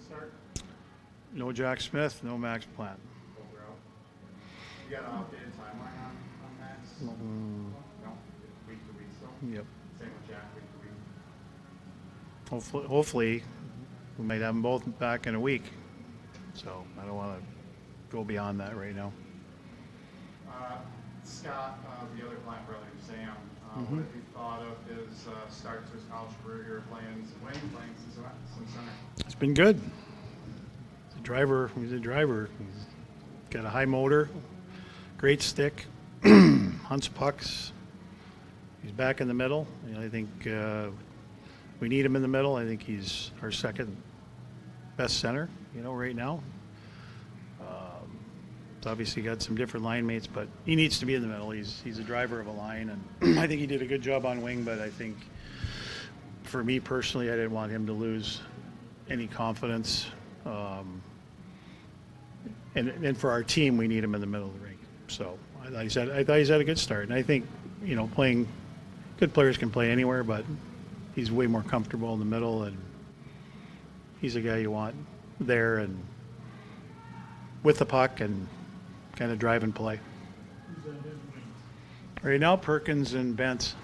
to start? No Jack Smith, no Max Plant. Both are out. You got an updated timeline on Max? No? Week to week still? Yep. Same with Jack, week to week? Hopefully, we might have them both back in a week. So I don't want to go beyond that right now. Scott, the other Plant brother, Sam, what have you thought of his start to his college career here, playing some wing, playing some center? It's been good. He's a driver. He's got a high motor, great stick, hunts pucks. He's back in the middle. I think we need him in the middle. I think he's our second best center, right now. Obviously got some different line mates, but he needs to be in the middle. He's a driver of a line, and I think he did a good job on wing, but I think for me personally, I didn't want him to lose any confidence. And for our team, we need him in the middle of the rink. So I thought he's had a good start. And I think, playing good players can play anywhere, but he's way more comfortable in the middle, and he's a guy you want there and with the puck and kind of drive and play. Right now, Perkins and Bentz.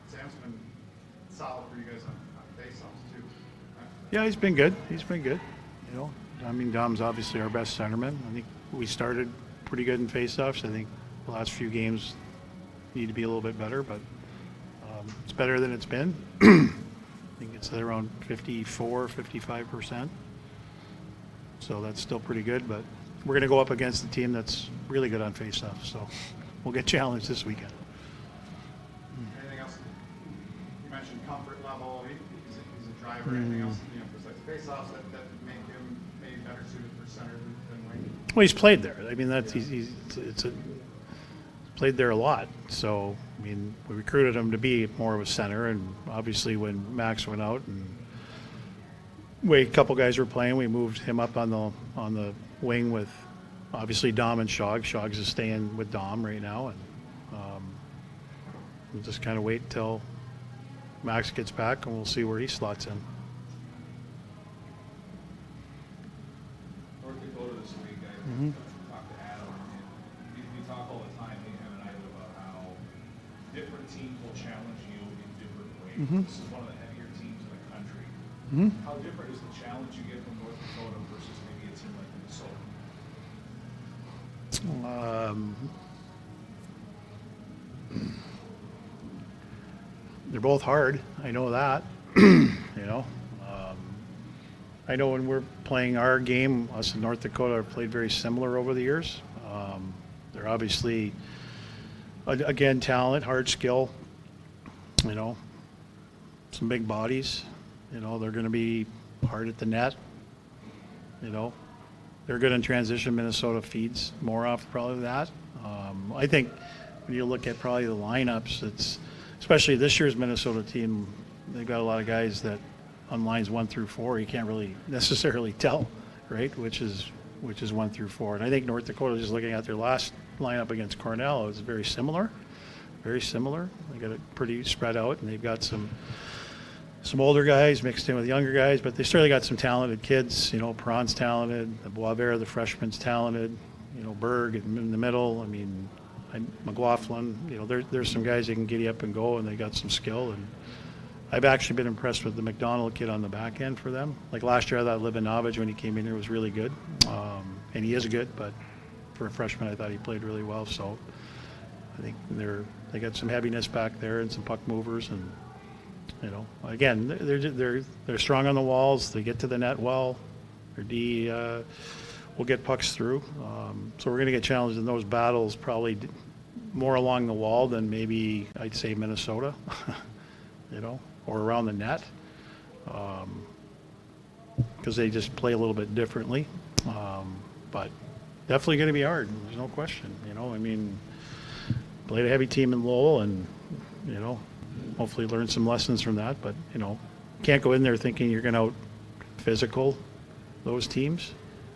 Sam's been solid for you guys on faceoffs too. Yeah, he's been good. Dom's obviously our best centerman. I think we started pretty good in faceoffs. I think the last few games need to be a little bit better, but it's better than it's been. I think it's at around 54-55%. So that's still pretty good, but we're going to go up against a team that's really good on faceoffs. So we'll get challenged this weekend. Anything else? You mentioned comfort level. He's a driver. Anything else? Besides faceoffs that make him maybe better suited for center than wing? Well, he's played there. He's played there a lot. So we recruited him to be more of a center, and obviously when Max went out and a couple guys were playing, we moved him up on the wing with obviously Dom and Shog. Shog's is staying with Dom right now, and we'll just kind of wait until Max gets back, and we'll see where he slots in. North Dakota this week, I talked to Adam, and we talk all the time, him and I, about how different teams will challenge you in different ways. This is one of the heavier teams in the country. How different is the challenge you get from North Dakota versus maybe a team like Minnesota? They're both hard. I know that. I know when we're playing our game, us in North Dakota have played very similar over the years. They're obviously, again, talent, hard skill, some big bodies. They're going to be hard at the net. They're good in transition. Minnesota feeds more off probably that. I think when you look at probably the lineups, it's especially this year's Minnesota team, they've got a lot of guys that on lines 1 through 4, you can't really necessarily tell, right, which is 1 through 4. And I think North Dakota, just looking at their last lineup against Cornell, is very similar. Very similar. They got it pretty spread out, and they've got some older guys mixed in with younger guys, but they certainly got some talented kids. Perron's talented, Boisvert, the freshman's talented, Berg in the middle. McLaughlin, there's some guys that can giddy up and go, and they got some skill. And I've actually been impressed with the McDonald kid on the back end for them. Like last year, I thought Livanovich, when he came in here, was really good. And he is good, but for a freshman, I thought he played really well. So I think they got some heaviness back there and some puck movers, and again, they're strong on the walls. They get to the net well. Their D will get pucks through. So we're going to get challenged in those battles, probably more along the wall than maybe I'd say Minnesota, or around the net, because they just play a little bit differently. But definitely going to be hard. There's no question. Played a heavy team in Lowell, and hopefully learn some lessons from that. But can't go in there thinking you're going to out physical those teams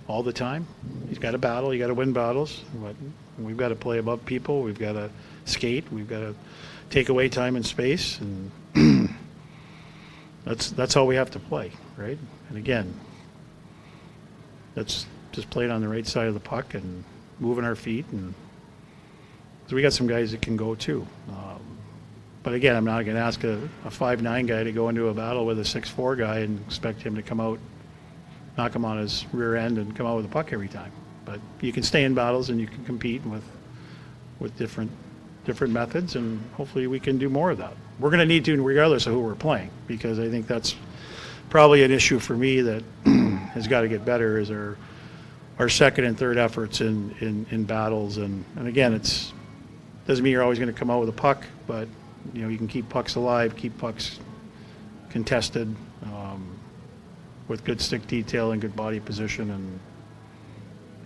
all the time. You've got to battle. You got to win battles. But we've got to play above people. We've got to skate. We've got to take away time and space. And that's how we have to play, right? And again, that's just playing on the right side of the puck and moving our feet, and so we got some guys that can go too. But again, I'm not going to ask a 5'9" guy to go into a battle with a 6'4" guy and expect him to come out, knock him on his rear end and come out with a puck every time. But you can stay in battles and you can compete with different methods, and hopefully we can do more of that. We're going to need to regardless of who we're playing, because I think that's probably an issue for me that has got to get better, is our second and third efforts in battles. And again, it's doesn't mean you're always going to come out with a puck, but you can keep pucks alive, keep pucks contested, with good stick detail and good body position,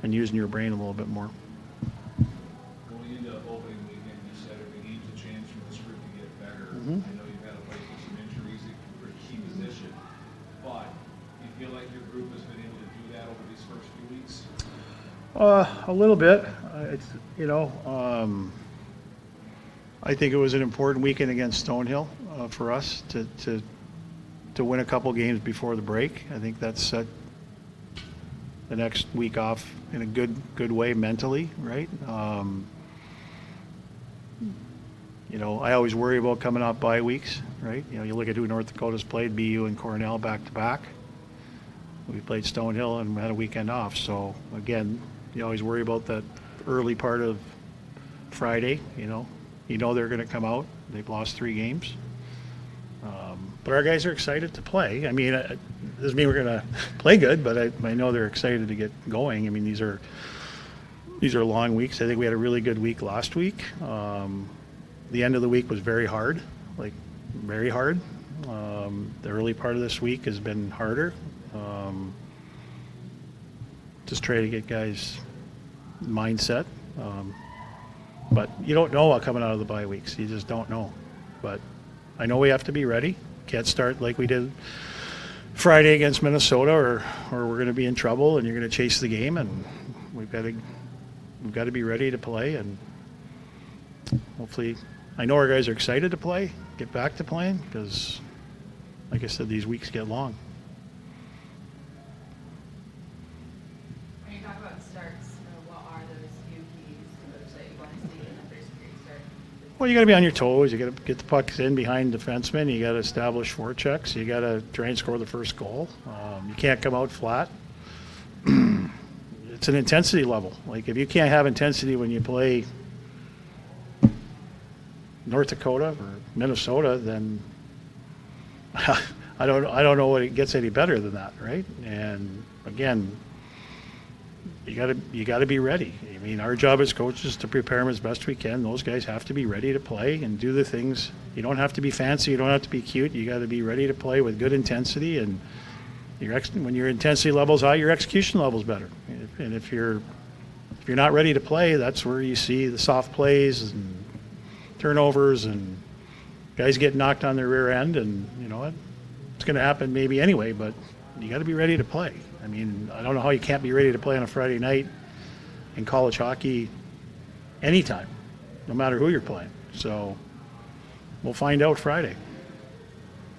and using your brain a little bit more. Going into opening weekend, you said it needs a chance for this group to get better. Mm-hmm. I know you've had to play through some injuries for a key position, but you feel like your group has been able to do that over these first few weeks? A little bit. I think it was an important weekend against Stonehill for us to win a couple games before the break. I think that set the next week off in a good way mentally, right? I always worry about coming off bye weeks, right? You look at who North Dakota's played, BU and Cornell back to back. We played Stonehill and had a weekend off. So again, you always worry about that early part of Friday. They're going to come out. They've lost 3 games. But our guys are excited to play. I mean, it doesn't mean we're going to play good, but I know they're excited to get going. I mean, these are long weeks. I think we had a really good week last week. The end of the week was very hard, very hard. The early part of this week has been harder. Just try to get guys' mindset. But you don't know coming out of the bye weeks. You just don't know. But I know we have to be ready. Can't start like we did Friday against Minnesota, or we're going to be in trouble, and you're going to chase the game. And we've got to be ready to play. And hopefully, I know our guys are excited to play, get back to playing, because, like I said, these weeks get long. When you talk about starts, what are those few keys that you want to see in the first period start? Well, you got to be on your toes. You got to get the pucks in behind defensemen. You got to establish forechecks. You got to try and score the first goal. You can't come out flat. It's an intensity level. If you can't have intensity when you play North Dakota or Minnesota, then I don't know what it gets any better than that, right? And again, you got to be ready. I mean, our job as coaches is to prepare them as best we can. Those guys have to be ready to play and do the things. You don't have to be fancy. You don't have to be cute. You got to be ready to play with good intensity. And when your intensity level's high, your execution level's better. And if you're not ready to play, that's where you see the soft plays and turnovers and guys get knocked on their rear end. And you know what? It's going to happen maybe anyway, but you got to be ready to play. I mean, I don't know how you can't be ready to play on a Friday night in college hockey anytime, no matter who you're playing. So we'll find out Friday.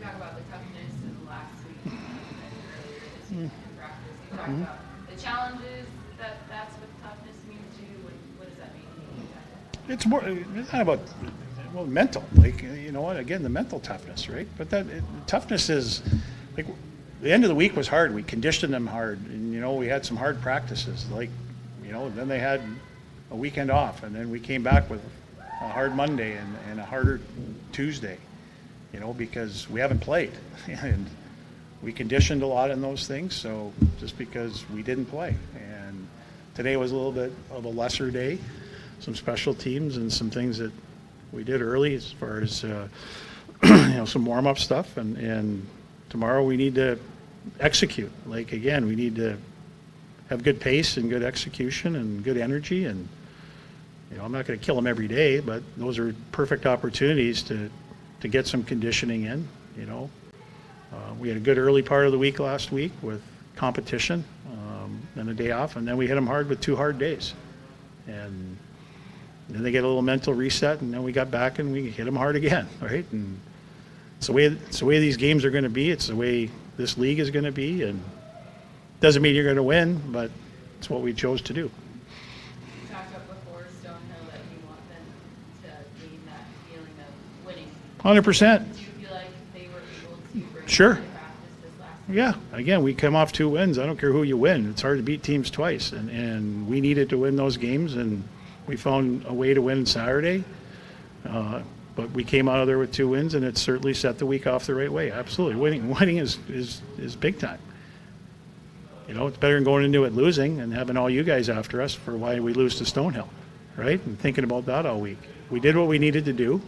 Talk about the toughness of last week, earlier this week in practice. You talked about the challenges that's what toughness means to you. What does that mean? It's not about, mental. You know what? Again, the mental toughness, right? But toughness is, the end of the week was hard. We conditioned them hard, and we had some hard practices. Then they had a weekend off, and then we came back with a hard Monday and a harder Tuesday. Because we haven't played, and we conditioned a lot in those things. So just because we didn't play, and today was a little bit of a lesser day, some special teams and some things that we did early as far as some warm-up stuff, and tomorrow we need to execute. Again, we need to have good pace and good execution and good energy. And I'm not going to kill them every day, but those are perfect opportunities to get some conditioning in. We had a good early part of the week last week with competition, and a day off, and then we hit them hard with 2 hard days, and then they get a little mental reset, and then we got back and we hit them hard again, right? And it's the way these games are going to be. It's the way this league is going to be, and doesn't mean you're going to win, but it's what we chose to do. You talked about before Stonehill that you want them to gain that feeling of winning. 100%. Do you feel like they were able to bring Sure. that to practice this last week? Yeah, again, we come off 2 wins. I don't care who you win. It's hard to beat teams twice, and we needed to win those games, and we found a way to win Saturday. But we came out of there with 2 wins, and it certainly set the week off the right way. Absolutely, winning is big time. You know, it's better than going into it losing and having all you guys after us for why we lose to Stonehill, right? And thinking about that all week. We did what we needed to do,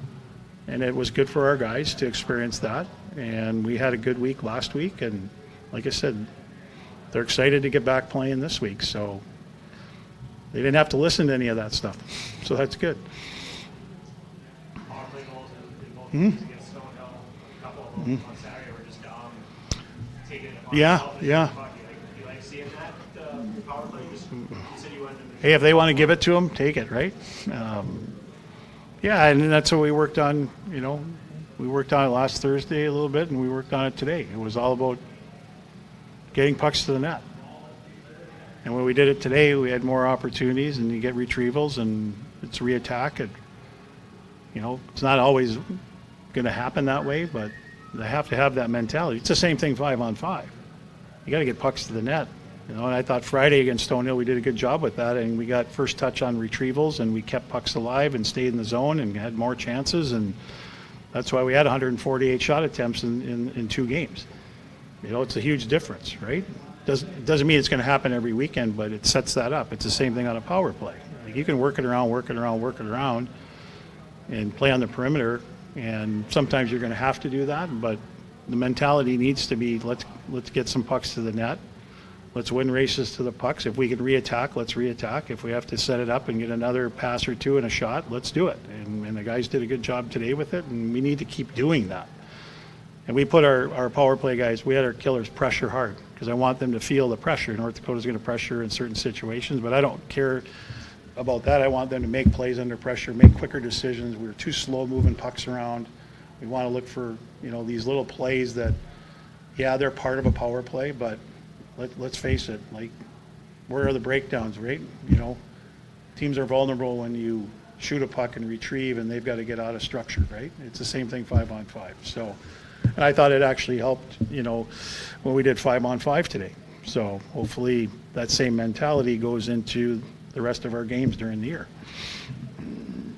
and it was good for our guys to experience that. And we had a good week last week, and like I said, they're excited to get back playing this week. So they didn't have to listen to any of that stuff. So that's good. Power play goals in both games against Stonehill. A couple of them on Saturday were just dumb, taking it upon Yeah, themselves. yeah. You like seeing that power play? Just you said you wanted them to. Hey, if they want to give it to them, take it, right? Yeah, and that's what we worked on. You know, we worked on it last Thursday a little bit, and we worked on it today. It was all about getting pucks to the net. And when we did it today, we had more opportunities, and you get retrievals, and it's reattack. And you know, it's not always going to happen that way, but they have to have that mentality. It's the same thing 5-on-5. You got to get pucks to the net. You know, and I thought Friday against Stonehill, we did a good job with that, and we got first touch on retrievals, and we kept pucks alive and stayed in the zone and had more chances, and that's why we had 148 shot attempts in 2 games. You know, it's a huge difference, right? Doesn't mean it's going to happen every weekend, but it sets that up. It's the same thing on a power play. Like, you can work it around, and play on the perimeter, and sometimes you're going to have to do that, but the mentality needs to be let's get some pucks to the net. Let's win races to the pucks. If we can reattack, let's reattack. If we have to set it up and get another pass or 2 and a shot, let's do it. And the guys did a good job today with it, and we need to keep doing that. And we put our power play guys, we had our killers pressure hard because I want them to feel the pressure. North Dakota's going to pressure in certain situations, but I don't care about that. I want them to make plays under pressure, make quicker decisions. We were too slow moving pucks around. We want to look for, you know, these little plays that, yeah, they're part of a power play, but let's face it, like, where are the breakdowns, right? You know, teams are vulnerable when you shoot a puck and retrieve, and they've got to get out of structure, right? It's the same thing 5-on-5. So, and I thought it actually helped, you know, when we did 5-on-5 today. So hopefully that same mentality goes into the rest of our games during the year. On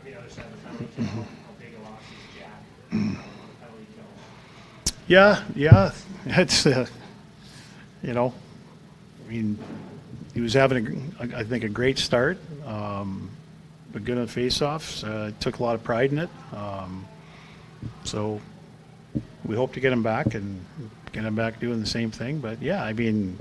the other side of the penalty kill, how big a loss is Jack on the penalty kill? Yeah, it's, you know, I mean, he was having, I think, a great start, but good on face-offs. Took a lot of pride in it. So we hope to get him back and get him back doing the same thing. But yeah, I mean,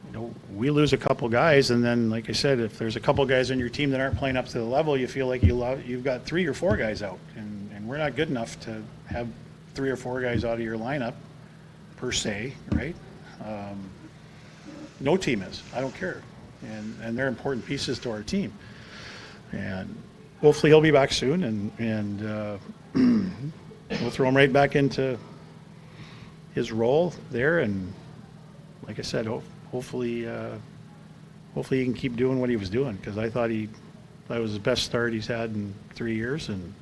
you know, we lose a couple guys, and then, like I said, if there's a couple guys on your team that aren't playing up to the level, you feel like you've got 3 or 4 guys out, and we're not good enough to have 3 or 4 guys out of your lineup per se, right? No team is. I don't care, and they're important pieces to our team. And hopefully he'll be back soon, and we'll throw him right back into his role there. And like I said, hopefully he can keep doing what he was doing, because I thought that was the best start he's had in 3 years, and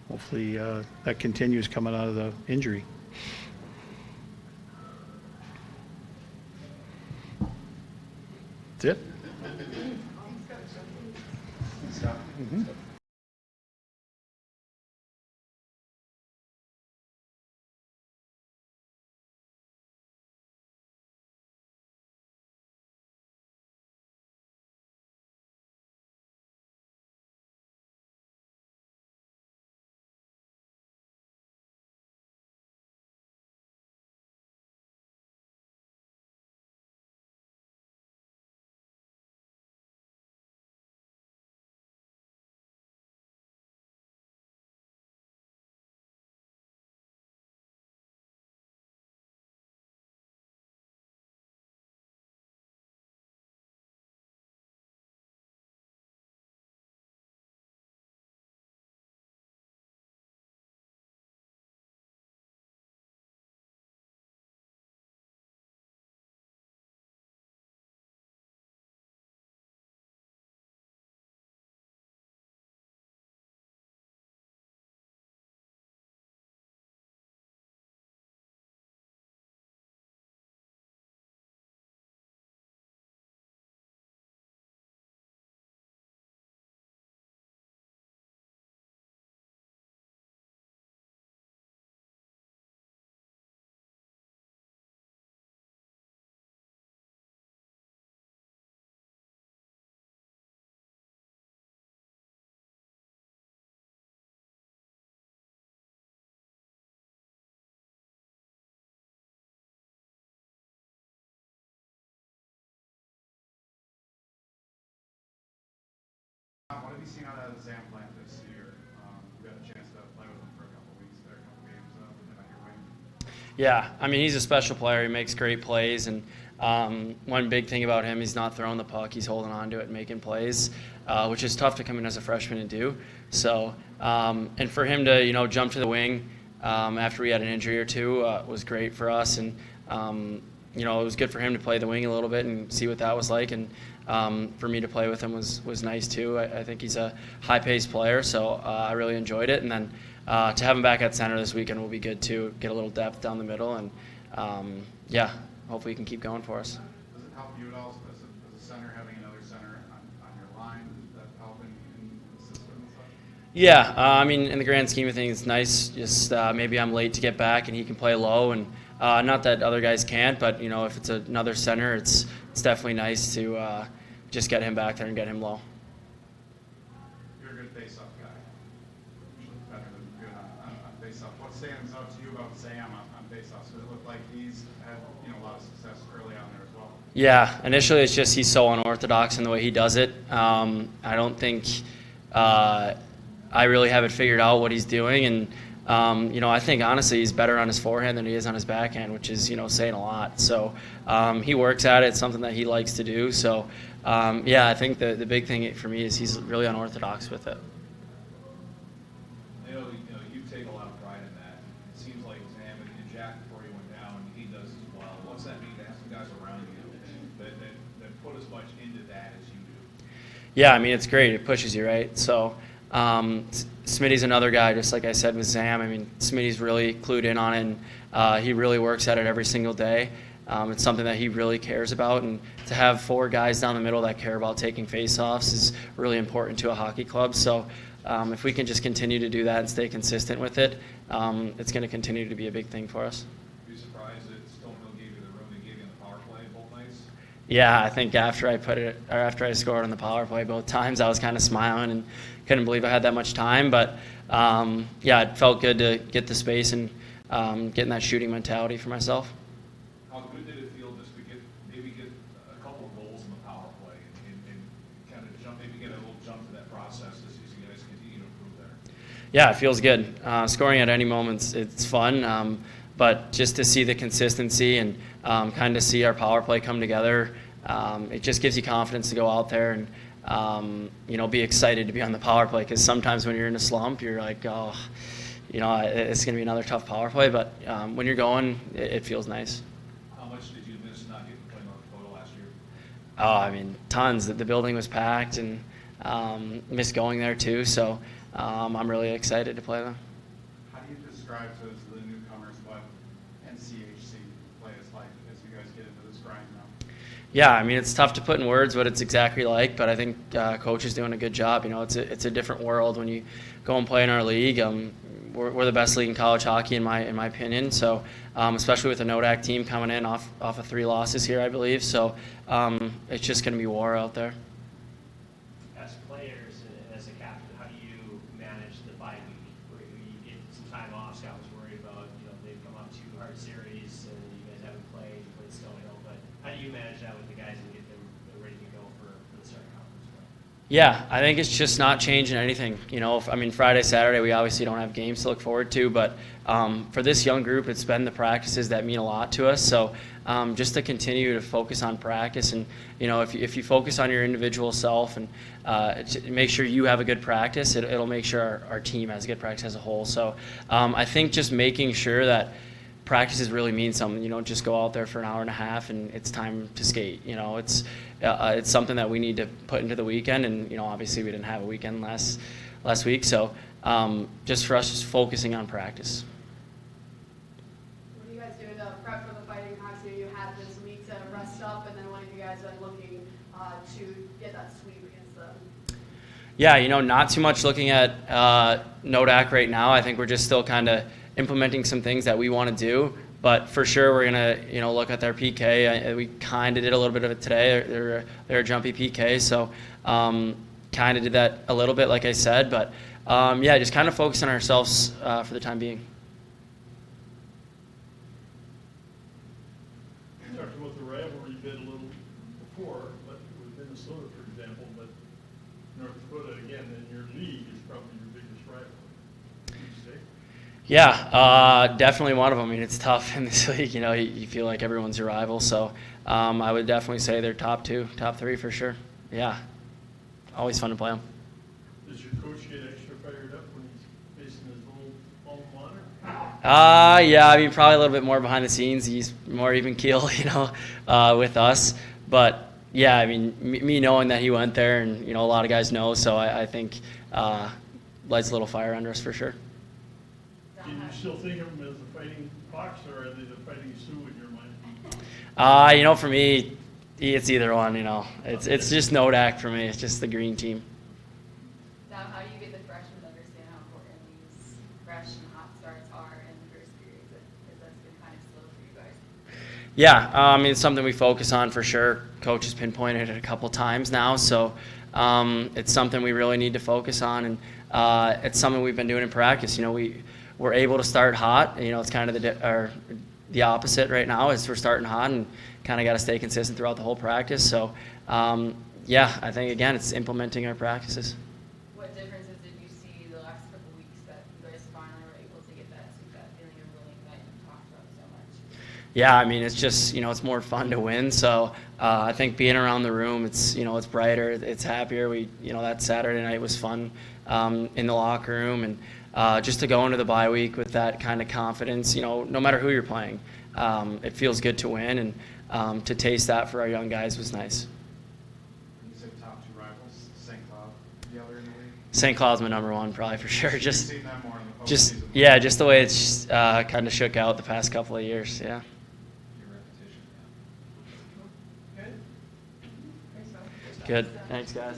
hopefully that continues coming out of the injury. That's it. you seen out of the Zam plant this year? We got a chance to play with him for a couple weeks there, a couple games with him at your wing. Yeah, I mean, he's a special player. He makes great plays, and one big thing about him, he's not throwing the puck. He's holding on to it and making plays, which is tough to come in as a freshman and do. So, and for him to, jump to the wing after we had an injury or two was great for us, and it was good for him to play the wing a little bit and see what that was like, and for me to play with him was nice too. I think he's a high-paced player, so I really enjoyed it, and then to have him back at center this weekend will be good too. Get a little depth down the middle, and hopefully he can keep going for us. Does it help you at all as a center, having another center on your line? Does that help in the system and stuff? Yeah, I mean, in the grand scheme of things, it's nice. Just maybe I'm late to get back and he can play low, and not that other guys can't, but if it's another center, it's definitely nice to just get him back there and get him low. You're a good face-off guy. Usually better than good on face-off. What stands out to you about Sam on face-offs? Does it look like he's had a lot of success early on there as well? Yeah, initially it's just he's so unorthodox in the way he does it. I don't think I really have it figured out what he's doing, and I think honestly he's better on his forehand than he is on his backhand, which is saying a lot. So he works at it. It's something that he likes to do. So I think the big thing for me is he's really unorthodox with it. I know you take a lot of pride in that. It seems like Sam and Jack, before he went down, he does as well. What's that mean to have some guys around you that put as much into that as you do? Yeah, I mean, it's great. It pushes you, right? So Smitty's another guy, just like I said with Sam. I mean, Smitty's really clued in on it, and he really works at it every single day. It's something that he really cares about, and to have 4 guys down the middle that care about taking face-offs is really important to a hockey club. So if we can just continue to do that and stay consistent with it, it's going to continue to be a big thing for us. Are you surprised that Stonehill gave you the room they gave you in the power play both nights? Yeah, I think after I scored on the power play both times, I was kind of smiling and couldn't believe I had that much time. But it felt good to get the space and getting that shooting mentality for myself. How good did it feel just to get a couple of goals in the power play and kind of get a little jump to that process as you guys continue to improve there? Yeah, it feels good. Scoring at any moment, it's fun. But just to see the consistency and kind of see our power play come together, it just gives you confidence to go out there and be excited to be on the power play. Because sometimes when you're in a slump, you're like, oh, it's going to be another tough power play. But when you're going, it feels nice. How much did you miss not getting to play North Dakota last year? Oh, I mean, tons. The building was packed, and missed going there too. So I'm really excited to play them. How do you describe to the newcomers what NCHC play is like as you guys get into this grind now? Yeah, I mean, it's tough to put in words what it's exactly like, but I think Coach is doing a good job. It's a different world when you go and play in our league. We're the best league in college hockey, in my opinion. So, especially with the NODAC team coming in off of 3 losses here, I believe. So, it's just going to be war out there. As players, as a captain, how do you manage the bye week? Where you get some time off? Scott was worried about, they've come up 2 hard series and you guys haven't played Stonehill. But how do you manage that with the guys and get them ready to go for the start conference play? Yeah, I think it's just not changing anything. Friday, Saturday, we obviously don't have games to look forward to, but for this young group, it's been the practices that mean a lot to us. So just to continue to focus on practice, and if you focus on your individual self and make sure you have a good practice, it'll make sure our team has a good practice as a whole. So I think just making sure that practices really mean something. You don't just go out there for an hour and a half and it's time to skate. It's something that we need to put into the weekend, and obviously we didn't have a weekend last week, so just for us, just focusing on practice. What are you guys doing to prep for the Fighting Hawks? You had this week to rest up, and then what have you guys been looking to get that sweep against them? Yeah, not too much looking at NODAC right now. I think we're just still kind of implementing some things that we want to do, but for sure we're gonna look at their PK. We kind of did a little bit of it today. They're a jumpy PK, so kind of did that a little bit, like I said, but just kind of focus on ourselves for the time being. You talked about the rivalry bit a little before, but with Minnesota, for example, but do you feel like you guys have a good chemistry together? And do you feel like you guys have a good chemistry North Dakota again, then your league is probably your biggest rival. Would you say? Yeah, definitely one of them. I mean, it's tough in this league. You know, you feel like everyone's your rival. So I would definitely say they're top two, top three for sure. Yeah, always fun to play them. Does your coach get extra fired up when he's facing his old alma mater? Yeah, I mean, probably a little bit more behind the scenes. He's more even keel, you know, with us. But yeah, I mean, me knowing that he went there, and you know, a lot of guys know, so I think lights a little fire under us for sure. Do you still think of them as the Fighting Fox, or are they the Fighting Sioux in your mind? You know, for me, it's either one. You know, it's just Nodak for me. It's just the green team. Dom, how do you get the freshmen to understand how important these fresh and hot starts are in the first period? Because that's been kind of slow for you guys. Yeah, I mean, it's something we focus on for sure. Coach has pinpointed it a couple times now, so it's something we really need to focus on, and it's something we've been doing in practice. You know, we're able to start hot. You know, it's kind of the opposite right now is we're starting hot and kind of got to stay consistent throughout the whole practice. So, yeah, I think, again, it's implementing our practices. What differences did you see the last couple of weeks that you guys finally were able to get that feeling of winning that you talked about so much? Yeah, I mean, it's just, you know, it's more fun to win. So I think being around the room, it's, you know, it's brighter, it's happier. You know, that Saturday night was fun in the locker room, and just to go into the bye week with that kind of confidence, you know, no matter who you're playing, it feels good to win, and to taste that for our young guys was nice. You said top two rivals, St. Cloud, the other in the league? St. Cloud's my number one, probably for sure. You've seen them more in the Just postseason. yeah, just the way it's kind of shook out the past couple of years. Yeah. Your repetition, yeah. Good. Thanks, Phil. Good. Thanks, guys.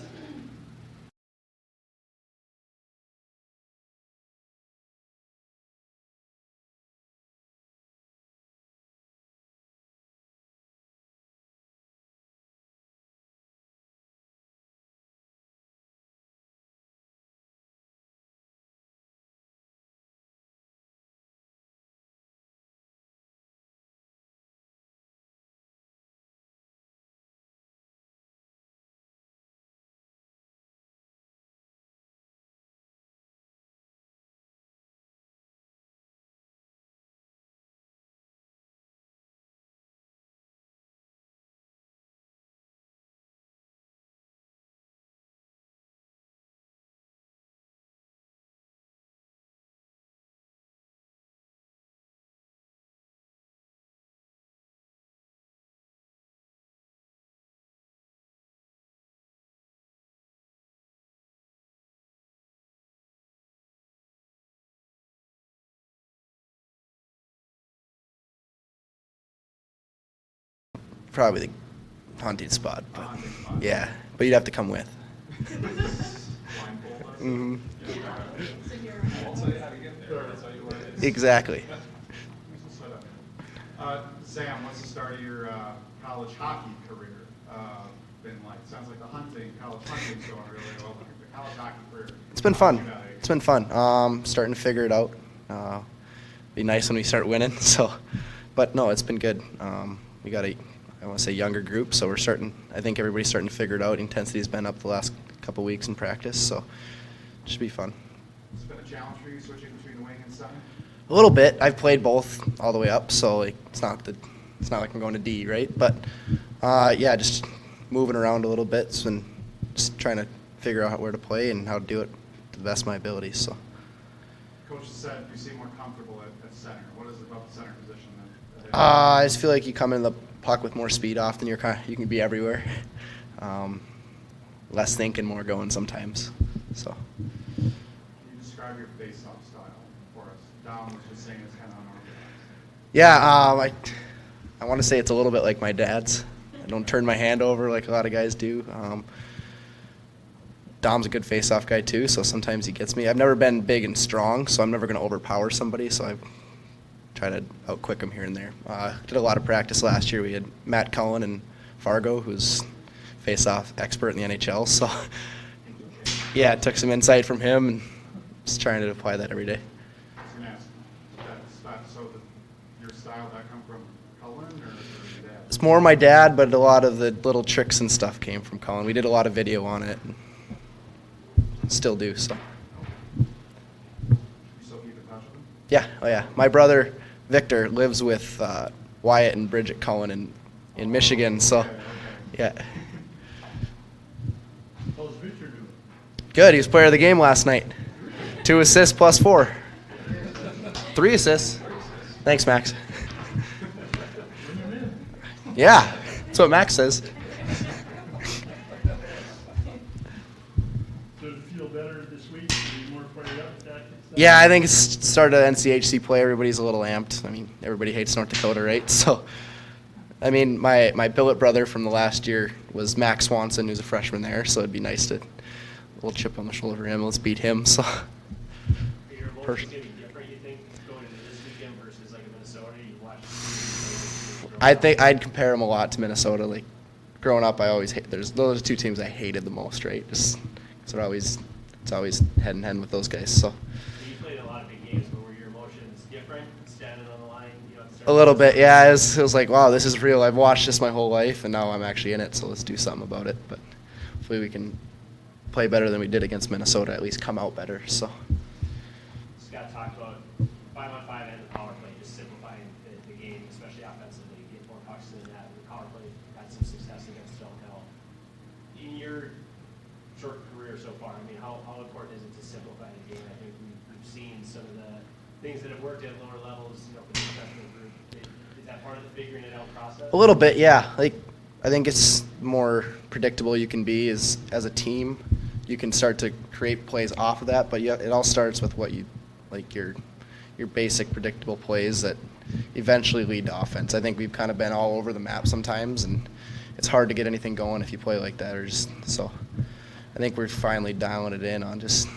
Probably the hunting spot, but Hunting spot. yeah, but you'd have to come with. Blindfold us? Mhm. I'll tell you how to get there, that's how you learn it. Exactly. Sam, what's the start of your college hockey career been like? Sounds like the college hunting's going really well, but the college hockey career. It's been fun. It's been fun. Starting to figure it out. Be nice when we start winning. So, but no, it's been good. We got I want to say younger group, so we're starting. I think everybody's starting to figure it out. Intensity's been up the last couple weeks in practice, so it should be fun. It's been a challenge for you switching between wing and center? A little bit. I've played both all the way up, so like it's not like I'm going to D, right? But yeah, just moving around a little bit and just trying to figure out where to play and how to do it to the best of my abilities. So. Coach said you seem more comfortable at center. What is it about the center position that I just feel like you come in the puck with more speed often. You can be everywhere. Less thinking, more going sometimes. So. Can you describe your face-off style for us? Dom was just saying it's kind of unorthodox. Yeah, I want to say it's a little bit like my dad's. I don't turn my hand over like a lot of guys do. Dom's a good face-off guy too, so sometimes he gets me. I've never been big and strong, so I'm never going to overpower somebody, so I try to outquick him here and there. Did a lot of practice last year. We had Matt Cullen and Fargo, who's face-off expert in the NHL, so yeah, took some insight from him and just trying to apply that every day. I was going to ask, so your style, that come from Cullen or your dad? It's more my dad, but a lot of the little tricks and stuff came from Cullen. We did a lot of video on it. still do. So You still keep in touch with them? yeah, oh yeah. My brother Victor lives with Wyatt and Bridget Cohen in Michigan. So Okay, okay. yeah, How's Victor doing? good. He was player of the game last night. 2 assists plus 4. 3 assists. Thanks, Max. Bring him in. Yeah, that's what Max says. Does it feel better this week? Are you more fired up? Tactics? Yeah, I think it's started NCHC play. Everybody's a little amped. I mean, everybody hates North Dakota, right? So, I mean, my billet brother from the last year was Max Swanson, who's a freshman there. So it'd be nice to a little chip on the shoulder for him. Let's beat him. So, Are your emotions going to be different, you think, going into this weekend versus like in Minnesota? You watch the team. I think I'd compare him a lot to Minnesota. Like, growing up, I always those are 2 teams I hated the most, right? Just 'cause it's always head in hand with those guys. So. You played a lot of big games, but were your emotions different standing on the line? You know, at the start A little bit, yeah. It was like, wow, this is real. I've watched this my whole life, and now I'm actually in it, so let's do something about it. But hopefully we can play better than we did against Minnesota, at least come out better. So Scott talked about 5-on-5 and the power play, just simplifying the game, especially offensively, get more pucks in that. The power play had some success against Stonehill. In your short career so far, I mean, how important is it to simplify the game? I think we've seen some of the things that have worked at lower levels, you know, for the freshman group. Is that part of the figuring it out process? a little bit, yeah. Like, I think it's more predictable you can be as a team. You can start to create plays off of that, but yeah, it all starts with what you like your basic predictable plays that eventually lead to offense. I think we've kind of been all over the map sometimes, and it's hard to get anything going if you play like that. So I think we're finally dialing it in on just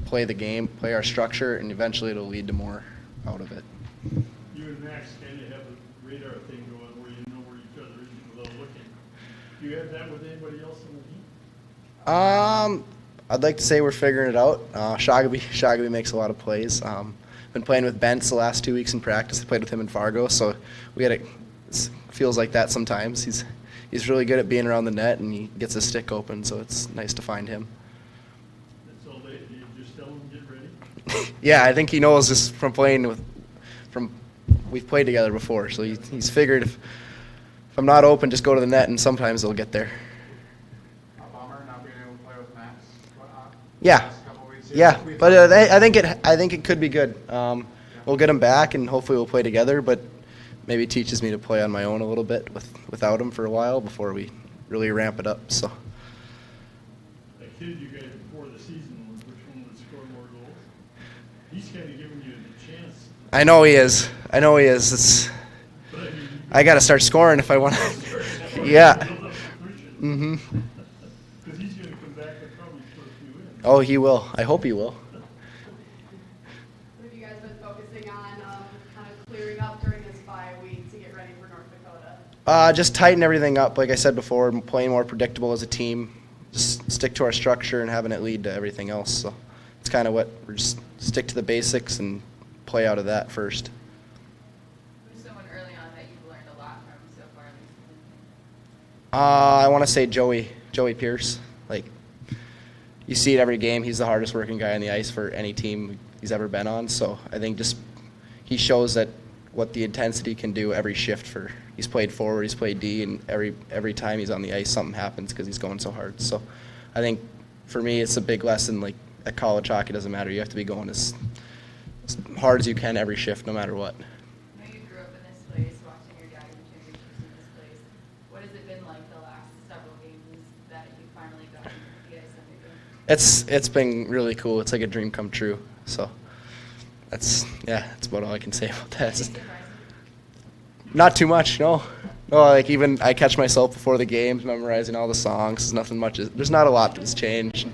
play the game, play our structure, and eventually it'll lead to more out of it. You and Max kind of have a radar thing going where you know where each other is without looking. Do you have that with anybody else on the team? I'd like to say we're figuring it out. Shagaby makes a lot of plays. Been playing with Bentz the last 2 weeks in practice. I played with him in Fargo, so it feels like that sometimes. He's really good at being around the net, and he gets his stick open, so it's nice to find him. That's all they, you just tell them get ready? Yeah, I think he knows just from we've played together before, so he's figured if I'm not open, just go to the net, and sometimes they'll get there. A bummer not being able to play with Max. Yeah. Last couple weeks here. Yeah, We but thought- I think it could be good. We'll get him back, and hopefully we'll play together. But maybe it teaches me to play on my own a little bit without him for a while before we really ramp it up. So That kid you guys before the season, which one would score more goals? He's kind of giving you the chance. I know he is. But I mean, I got to start scoring if I want to. Yeah. Mm-hmm. Because he's going to come back and probably put a few in. Oh, he will. I hope he will. What have you guys been focusing on, kind of clearing up during this bye week to get ready for North Dakota? Just tighten everything up. Like I said before, playing more predictable as a team. Just stick to our structure and having it lead to everything else. So it's kind of what we're just stick to the basics and play out of that first. Who's someone early on that you've learned a lot from so far this season? I want to say Joey Pierce. Like, you see it every game. He's the hardest working guy on the ice for any team he's ever been on. So I think just he shows that what the intensity can do every shift for. He's played forward, he's played D, and every time he's on the ice, something happens because he's going so hard. So I think for me, it's a big lesson. Like at college hockey, it doesn't matter. You have to be going as hard as you can every shift, no matter what. I know you grew up in this place, watching your dad win championships in this place. What has it been like the last several games that you finally got to the ice on your game? It's been really cool. It's like a dream come true. So that's about all I can say about that. It's not too much, no. No, like even I catch myself before the games memorizing all the songs. There's not a lot that's changed.